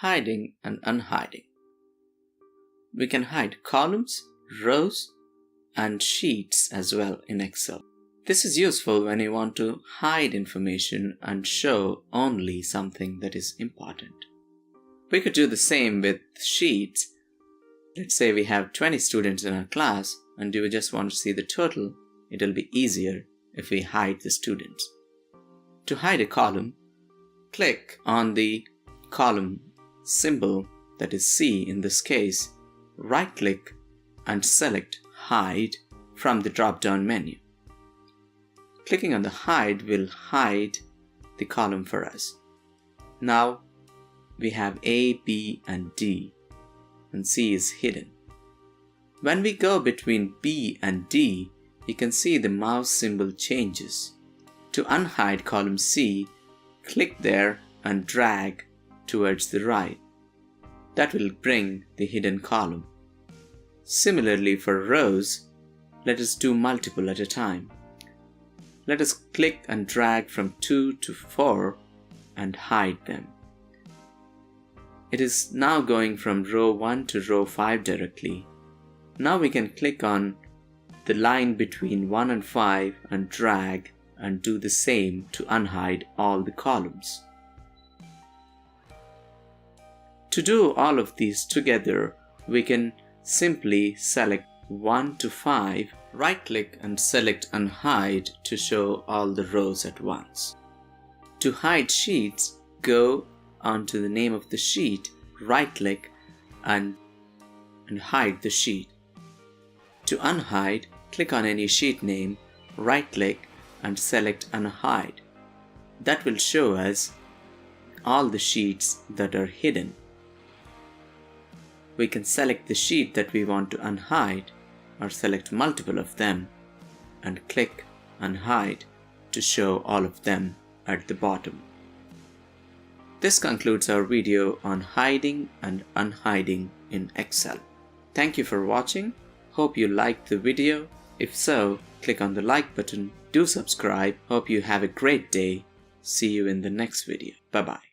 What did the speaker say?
hiding and unhiding. We can hide columns, rows, and sheets as well in Excel. This is useful when you want to hide information and show only something that is important. We could do the same with sheets. Let's say we have 20 students in our class and you just want to see the total. It will be easier if we hide the students. To hide a column, click on the column symbol, that is C in this case, right-click and select Hide from the drop-down menu. Clicking on the Hide will hide the column for us. Now we have A, B, and D, and C is hidden. When we go between B and D, you can see the mouse symbol changes. To unhide column C, click there and drag towards the right. That will bring the hidden column. Similarly for rows, let us do multiple at a time. Let us click and drag from 2 to 4 and hide them. It is now going from row 1 to row 5 directly. Now we can click on the line between 1 and 5 and drag and do the same to unhide all the columns. To do all of these together, we can simply select 1 to 5, right-click and select Unhide to show all the rows at once. To hide sheets, go onto the name of the sheet, right-click and hide the sheet. To unhide, click on any sheet name, right-click and select Unhide. That will show us all the sheets that are hidden. We can select the sheet that we want to unhide or select multiple of them and click Unhide to show all of them at the bottom. This concludes our video on hiding and unhiding in Excel. Thank you for watching. Hope you liked the video. If so, click on the like button. Do subscribe. Hope you have a great day. See you in the next video. Bye-bye.